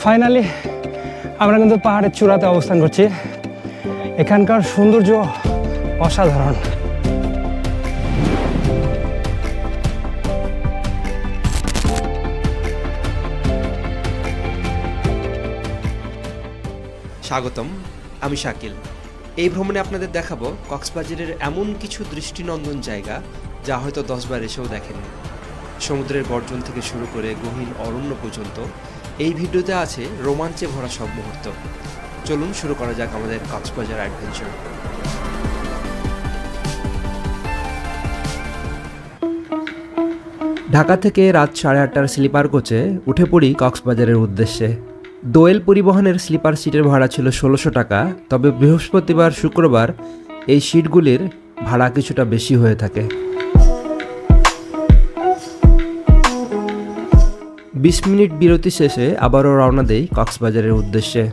Finally আমরা কিন্তু পাহাড়ের চূড়াতে অবস্থান করছি। এখানকার সৌন্দর্য অসাধারণ। স্বাগতম, আমি শাকিল। এই ভ্রমণে আপনাদের দেখাবো কক্সবাজারের এমন কিছু দৃষ্টিনন্দন জায়গা যা হয়তো 10 বার এসেও দেখেননি। সমুদ্রের গর্জন থেকে শুরু করে গহীন অরণ্য পর্যন্ত এই ভিডিওতে আছে রোমাঞ্চে ভরা সব মুহূর্ত। চলুন শুরু করা যাক আমাদের কক্সবাজার অ্যাডভেঞ্চার। ঢাকা থেকে রাত 8:30টার স্লিপার কোচে উঠে পড়ি কক্সবাজারের উদ্দেশ্যে। দোয়েল পরিবহনের স্লিপার সিটের ভাড়া ছিল 1600 টাকা, তবে বৃহস্পতিবার শুক্রবার এই সিটগুলির ভাড়া কিছুটা বেশি হয়ে থাকে। 20 মিনিট বিরতি শেষে আবারও রওনা দেই কক্সবাজারের উদ্দেশ্যে।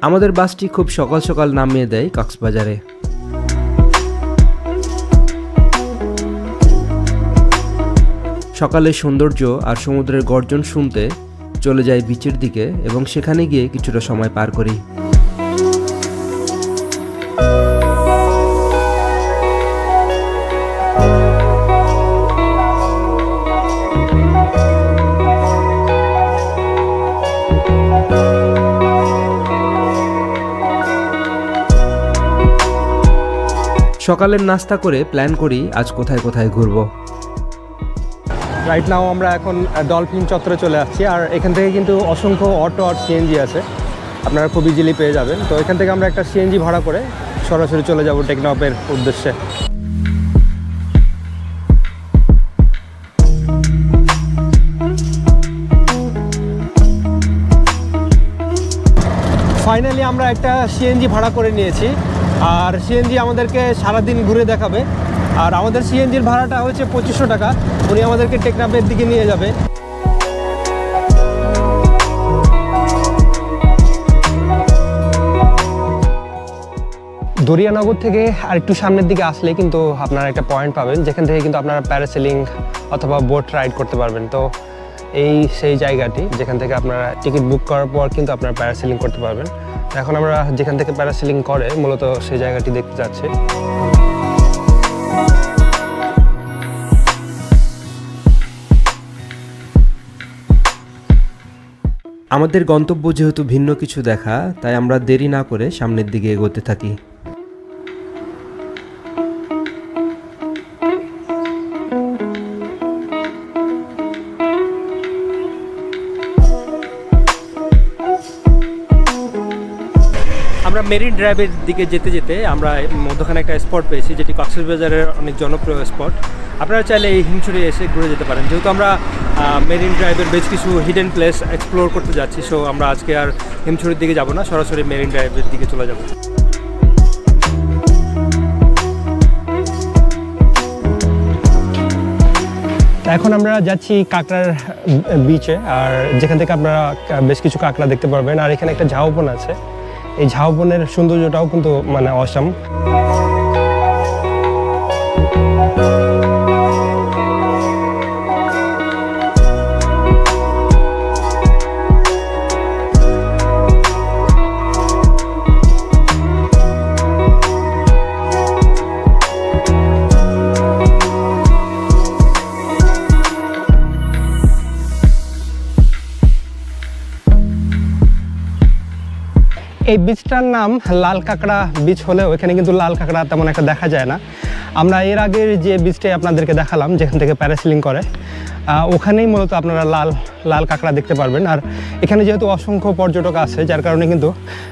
আমাদের বাসটি খুব সকাল সকাল নামিয়ে দেয় কক্সবাজারে। সকালের সৌন্দর্য আর সমুদ্রের গর্জন শুনতে চলে যাই বিচের দিকে এবং সেখানে গিয়ে কিছুটা সময় পার করি। সকালের নাস্তা করে প্ল্যান করি আজ কোথায় কোথায় ঘুরবো। রাইট নাও আমরা এখন ডলফিন চত্বরে চলে আসছি, আর এখান থেকে কিন্তু অসংখ্য অটো আর সিএনজি আছে, আপনারা খুব ইজিলি পেয়ে যাবেন। তো এখান থেকে আমরা একটা সিএনজি ভাড়া করে সরাসরি চলে যাব টেকনাফের উদ্দেশ্যে। ফাইনালি আমরা একটা সিএনজি ভাড়া করে নিয়েছি, আর সিএনজি আমাদেরকে সারাদিন ঘুরে দেখাবে। আর আমাদের সিএনজির ভাড়াটা হচ্ছে 2500 টাকা। উনি আমাদেরকে টেকনাফের দিকে নিয়ে যাবে। দরিয়ানগর থেকে আর একটু সামনের দিকে আসলে কিন্তু আপনারা একটা পয়েন্ট পাবেন যেখান থেকে কিন্তু আপনারা প্যারাসেলিং অথবা বোট রাইড করতে পারবেন। তো এই সেই জায়গাটি যেখান থেকে আপনারা টিকিট বুক করার পর কিন্তু আপনারা প্যারাসেলিং করতে পারবেন। এখন আমরা যেখান থেকে প্যারাসেলিং করে মূলত সেই জায়গাটি দেখতে যাচ্ছি। আমাদের গন্তব্য যেহেতু ভিন্ন কিছু দেখা, তাই আমরা দেরি না করে সামনের দিকে এগোতে থাকি। আমরা মেরিন ড্রাইভের দিকে যেতে যেতে আমরা মধ্যখানে একটা স্পট পেয়েছি, যেটি কক্সবাজারের অনেক জনপ্রিয় স্পট। আপনারা চাইলে এই হিমছড়ি এসে ঘুরে যেতে পারেন। যেহেতু আমরা মেরিন ড্রাইভের বেশ কিছু হিডেন প্লেস এক্সপ্লোর করতে যাচ্ছি, সো আমরা আজকে আর হিমছড়ির দিকে যাব না, সরাসরি মেরিন ড্রাইভের দিকে চলে যাব। এখন আমরা যাচ্ছি কাঁকড়ার বিচে, আর যেখান থেকে আপনারা বেশ কিছু কাঁকড়া দেখতে পারবেন। আর এখানে একটা ঝাউবন আছে, এই ঝাউবনের সৌন্দর্যটাও কিন্তু মানে অসাম। এই বিচটার নাম লাল কাঁকড়া বিচ হলেও এখানে কিন্তু লাল কাঁকড়া তেমন একটা দেখা যায় না। আমরা এর আগের যে বিচটাই আপনাদেরকে দেখালাম যেখান থেকে প্যারাসেলিং করে, ওখানেই মূলত আপনারা লাল কাঁকড়া দেখতে পারবেন। আর এখানে যেহেতু অসংখ্য পর্যটক আছে, যার কারণে কিন্তু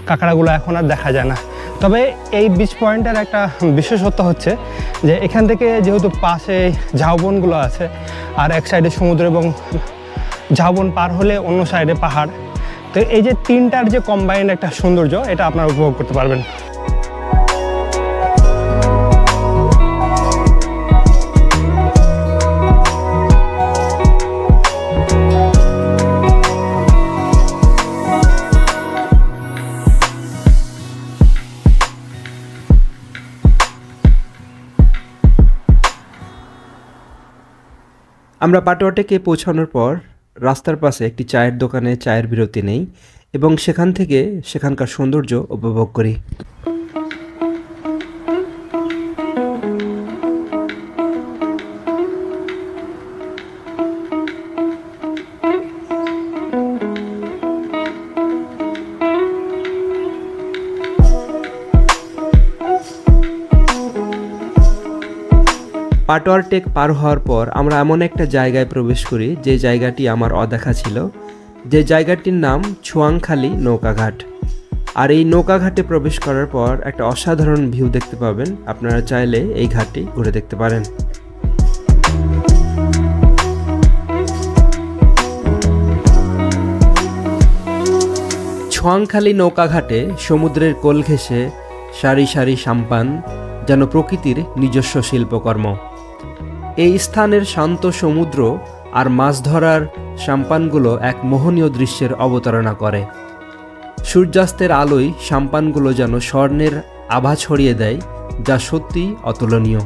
কাঁকড়াগুলো এখন আর দেখা যায় না। তবে এই বিচ পয়েন্টের একটা বিশেষত্ব হচ্ছে যে এখান থেকে যেহেতু পাশে ঝাউবনগুলো আছে, আর এক সাইডে সমুদ্র এবং ঝাউবন পার হলে অন্য সাইডে পাহাড়, তো এই যে তিনটার যে কম্বাইন্ড একটা সৌন্দর্য, এটা আপনারা উপভোগ করতে পারবেন। আমরা পাটোয়া টেকে পৌঁছানোর পর রাস্তার পাশে একটি চায়ের দোকানে চায়ের বিরতি নেই এবং সেখান থেকে সেখানকার সৌন্দর্য উপভোগ করি। পাটোয়ার টেক পার হওয়ার পর আমরা এমন একটা জায়গায় প্রবেশ করি যে জায়গাটি আমার অদেখা ছিল, যে জায়গাটির নাম ছোয়াংখালী নৌকাঘাট। আর এই নৌকাঘাটে প্রবেশ করার পর একটা অসাধারণ ভিউ দেখতে পাবেন। আপনারা চাইলে এই ঘাটটি ঘুরে দেখতে পারেন। ছোয়াংখালী নৌকাঘাটে সমুদ্রের কোল ঘেঁষে সারি সারি সাম্পান যেন প্রকৃতির নিজস্ব শিল্পকর্ম। এই স্থানের শান্ত সমুদ্র আর মাছ ধরার সাম্পানগুলো এক মোহনীয় দৃশ্যের অবতারণা করে। সূর্যাস্তের আলোয় সাম্পানগুলো যেন স্বর্ণের আভা ছড়িয়ে দেয়, যা সত্যি অতুলনীয়।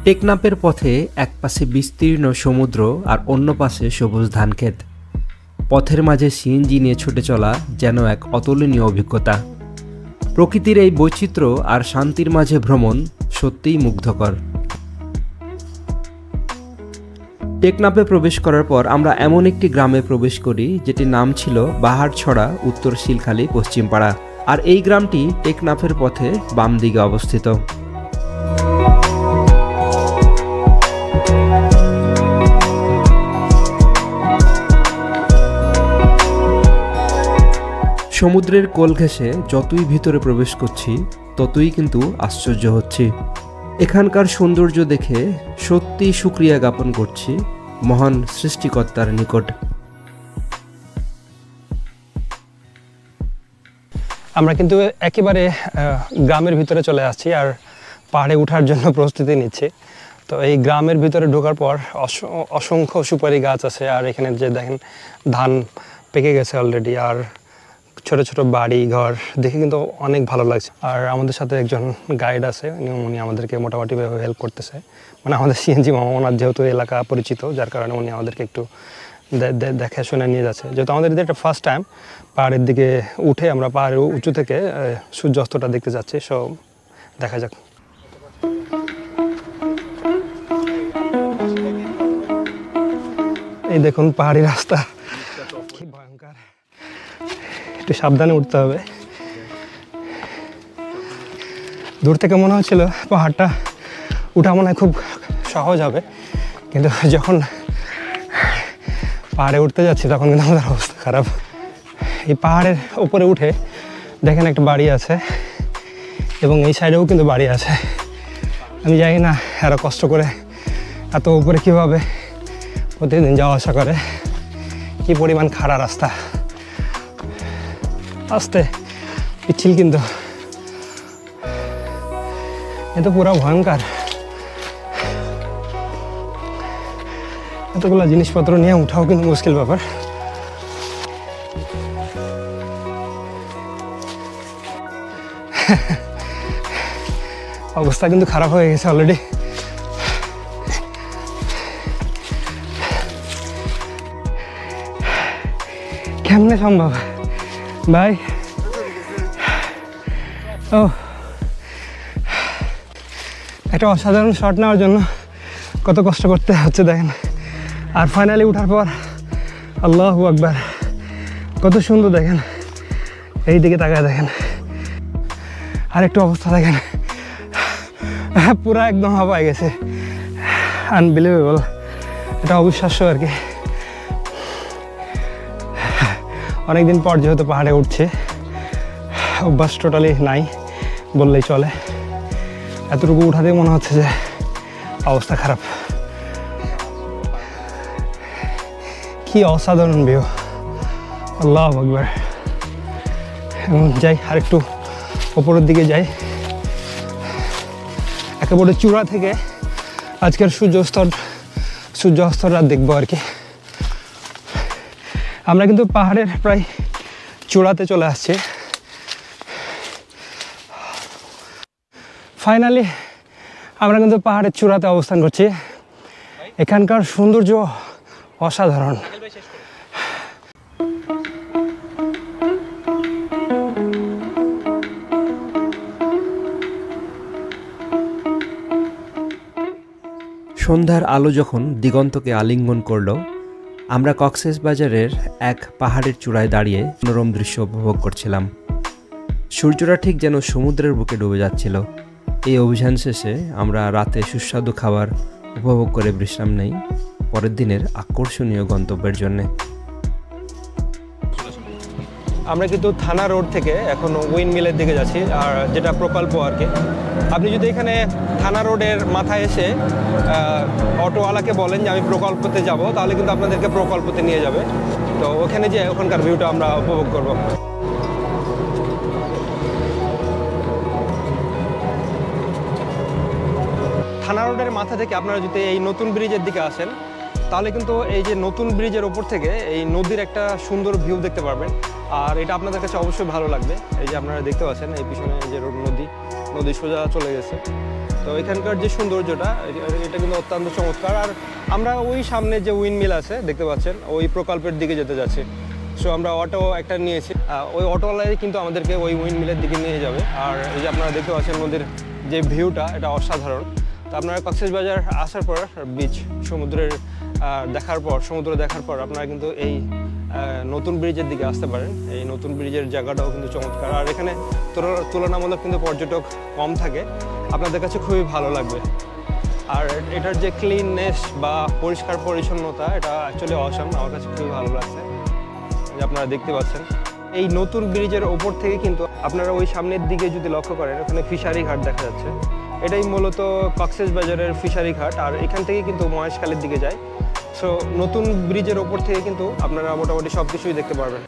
টেকনাফের পথে এক পাশে বিস্তীর্ণ সমুদ্র আর অন্য পাশে সবুজ ধানক্ষেত। পথের মাঝে সিএনজি নিয়ে ছুটে চলা যেন এক অতুলনীয় অভিজ্ঞতা। প্রকৃতির এই বৈচিত্র্য আর শান্তির মাঝে ভ্রমণ সত্যিই মুগ্ধকর। টেকনাফে প্রবেশ করার পর আমরা এমন একটি গ্রামে প্রবেশ করি যেটির নাম ছিল বাহারছড়া, উত্তর শিলখালী, পশ্চিমপাড়া। আর এই গ্রামটি টেকনাফের পথে বাম দিকে অবস্থিত। সমুদ্রের কোল ঘেঁষে যতই ভিতরে প্রবেশ করছি ততই কিন্তু আশ্চর্য হচ্ছি। এখানকার সৌন্দর্য দেখে সত্যি শুকরিয়া জ্ঞাপন করছি মহান সৃষ্টিকর্তার নিকট। আমরা কিন্তু একেবারে গ্রামের ভিতরে চলে আসছি আর পাহাড়ে ওঠার জন্য প্রস্তুতি নিচ্ছি। তো এই গ্রামের ভিতরে ঢোকার পর অসংখ্য সুপারি গাছ আছে। আর এখানে যে দেখেন ধান পেকে গেছে অলরেডি, আর ছোট ছোট বাড়ি ঘর দেখে কিন্তু অনেক ভালো লাগছে। আর আমাদের সাথে একজন গাইড আছে, উনি আমাদেরকে মোটামুটি হেল্প করতেছে। মানে আমাদের সিএনজি মামা, ওনার যেহেতু এলাকা পরিচিত, যার কারণে উনি আমাদেরকে একটু দেখে শুনে নিয়ে যাচ্ছে। যেহেতু আমাদের এটা ফার্স্ট টাইম পাহাড়ের দিকে উঠে আমরা পাহাড়ের উঁচু থেকে সূর্যাস্তটা দেখতে যাচ্ছি। সো দেখা যাক। এই দেখুন পাহাড়ি রাস্তা, কি ভয়ঙ্কর, একটু সাবধানে উঠতে হবে। দূর থেকে মনে হচ্ছিল পাহাড়টা উঠা মনে হয় খুব সহজ হবে, কিন্তু যখন পাহাড়ে উঠতে যাচ্ছি তখন কিন্তু আমাদের অবস্থা খারাপ। এই পাহাড়ের উপরে উঠে দেখেন একটা বাড়ি আছে এবং এই সাইডেও কিন্তু বাড়ি আছে। আমি জানি না এরা কষ্ট করে এত উপরে কীভাবে প্রতিদিন যাওয়া আসা করে। কি পরিমাণ খাড়া রাস্তা, আস্তে পিচ্ছিল, কিন্তু এ তো পুরো ভয়ঙ্কর। এতগুলো জিনিসপত্র নিয়ে উঠাও কিন্তু মুশকিল ব্যাপার। অবস্থা কিন্তু খারাপ হয়ে গেছে অলরেডি। কেমনে সম্ভব ভাই? ও, একটা অসাধারণ শট নেওয়ার জন্য কত কষ্ট করতে হচ্ছে দেখেন। আর ফাইনালি উঠার পর আল্লাহু আকবার, কত সুন্দর দেখেন। এই দিকে তাকায় দেখেন, আর একটু অবস্থা দেখেন, পুরা একদম হাওয়ায় গেছে। আনবিলিভেবল, এটা অবিশ্বাস্য আর কি। অনেকদিন পর যেহেতু পাহাড়ে উঠছে, অভ্যাস টোটালি নাই বললেই চলে। এতটুকু উঠাতেই মনে হচ্ছে যে অবস্থা খারাপ। কি অসাধারণ ভিউ, আল্লাহু আকবার। এবং যাই আর একটু ওপরের দিকে যাই, একেবারে চূড়া থেকে আজকের সূর্যাস্তটা দেখবো আর কি। আমরা কিন্তু পাহাড়ের প্রায় চূড়াতে চলে আসছি। ফাইনালি আমরা কিন্তু পাহাড়ের চূড়াতে অবস্থান করছি। এখানকার সৌন্দর্য অসাধারণ। সন্ধ্যার আলো যখন দিগন্তকে আলিঙ্গন করল, আমরা কক্সবাজারের এক পাহাড়ের চূড়ায় দাঁড়িয়ে মনোরম দৃশ্য উপভোগ করছিলাম। সূর্যটা ঠিক যেন সমুদ্রের বুকে ডুবে যাচ্ছিল। এই অভিযান শেষে আমরা রাতে সুস্বাদু খাবার উপভোগ করে বিশ্রাম নেই পরের দিনের আকর্ষণীয় গন্তব্যের জন্যে। আমরা কিন্তু থানা রোড থেকে এখন উইন্ড মিলের দিকে যাচ্ছি, আর যেটা প্রকল্প আর কি। আপনি যদি এখানে থানা রোডের মাথায় এসে অটোওয়ালাকে বলেন যে আমি প্রকল্পতে যাব, তাহলে কিন্তু আপনাদেরকে প্রকল্পতে নিয়ে যাবে। তো ওখানে যে ওখানকার ভিউটা আমরা উপভোগ করব। থানা রোডের মাথা থেকে আপনারা যদি এই নতুন ব্রিজের দিকে আসেন, তাহলে কিন্তু এই যে নতুন ব্রিজের ওপর থেকে এই নদীর একটা সুন্দর ভিউ দেখতে পারবেন। আর এটা আপনাদের কাছে অবশ্যই ভালো লাগবে। এই যে আপনারা দেখতে পাচ্ছেন এই পিছনে যে নদী সোজা চলে গেছে। তো এখানকার যে সৌন্দর্যটা এটা কিন্তু অত্যন্ত চমৎকার। আর আমরা ওই সামনে যে উইন্ড মিল আছে দেখতে পাচ্ছেন, ওই প্রকল্পের দিকে যেতে যাচ্ছি। সো আমরা অটো একটা নিয়েছি, ওই অটোওয়ালাই কিন্তু আমাদেরকে ওই উইন্ড মিলের দিকে নিয়ে যাবে। আর এই যে আপনারা দেখতে পাচ্ছেন নদীর যে ভিউটা, এটা অসাধারণ। তো আপনারা কক্সবাজার আসার পর বিচ সমুদ্র দেখার পর আপনারা কিন্তু এই নতুন ব্রিজের দিকে আসতে পারেন। এই নতুন ব্রিজের জায়গাটাও কিন্তু চমৎকার। আর এখানে তুলনামূলক কিন্তু পর্যটক কম থাকে, আপনাদের কাছে খুবই ভালো লাগবে। আর এটার যে ক্লিননেস বা পরিষ্কার পরিচ্ছন্নতা, এটা অ্যাকচুয়ালি অসাম, আমার কাছে খুবই ভালো লাগছে। যে আপনারা দেখতে পাচ্ছেন এই নতুন ব্রিজের ওপর থেকে কিন্তু আপনারা ওই সামনের দিকে যদি লক্ষ্য করেন, ওখানে ফিশারি ঘাট দেখা যাচ্ছে। এটাই মূলত কক্সবাজারের ফিশারি ঘাট। আর এখান থেকে কিন্তু মহেশখালীর দিকে যায়। সো নতুন ব্রিজের ওপর থেকে কিন্তু আপনারা মোটামুটি সব কিছুই দেখতে পারবেন।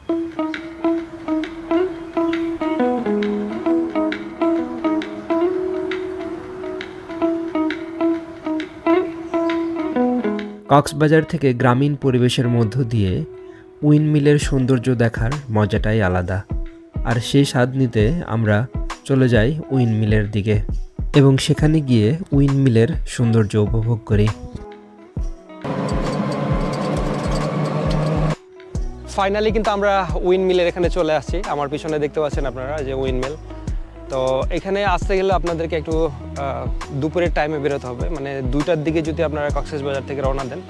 কক্সবাজার থেকে গ্রামীণ পরিবেশের মধ্য দিয়ে উইন্ড মিলের সৌন্দর্য দেখার মজাটাই আলাদা। আর সেই স্বাদ নিতে আমরা চলে যাই উইন্ড মিলের দিকে এবং সেখানে গিয়ে উইন্ড মিলের সৌন্দর্য উপভোগ করি। ফাইনালি কিন্তু আমরা উইন্ড মিলের এখানে চলে আসছি। আমার পিছনে দেখতে পাচ্ছেন আপনারা যে উইন্ড মিল। তো এখানে আসতে গেলে আপনাদেরকে একটু দুপুরের টাইমে বেরোতে হবে, মানে 2টার দিকে যদি আপনারা কক্সবাজার থেকে রওনা দেন,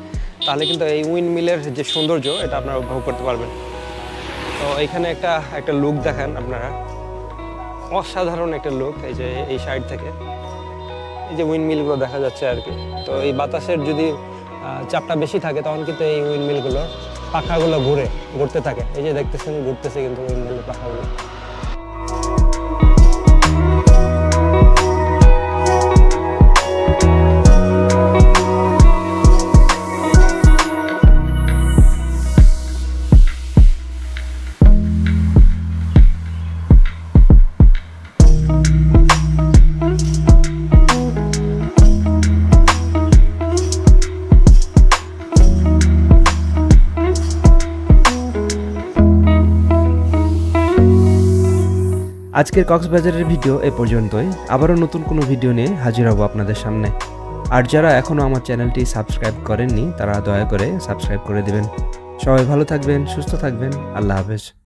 তাহলে কিন্তু এই উইন্ড মিলের যে সৌন্দর্য এটা আপনারা উপভোগ করতে পারবেন। তো এখানে একটা লুক দেখেন আপনারা, অসাধারণ একটা লুক। এই যে এই সাইড থেকে এই যে উইন্ড মিলগুলো দেখা যাচ্ছে আর কি। তো এই বাতাসের যদি চাপটা বেশি থাকে, তখন কিন্তু এই উইন্ড মিলগুলোর পাখাগুলো ঘুরতে থাকে। এই যে দেখতেছেন ঘুরতেছে কিন্তু উইন্ড মিলের পাখাগুলো। আজকের কক্সবাজারের ভিডিও এ পর্যন্তই। আবারও নতুন কোনো ভিডিও নিয়ে হাজির হব আপনাদের সামনে। আর যারা এখনও আমার চ্যানেলটি সাবস্ক্রাইব করেননি, তারা দয়া করে সাবস্ক্রাইব করে দিবেন। সবাই ভালো থাকবেন, সুস্থ থাকবেন। আল্লাহ হাফেজ।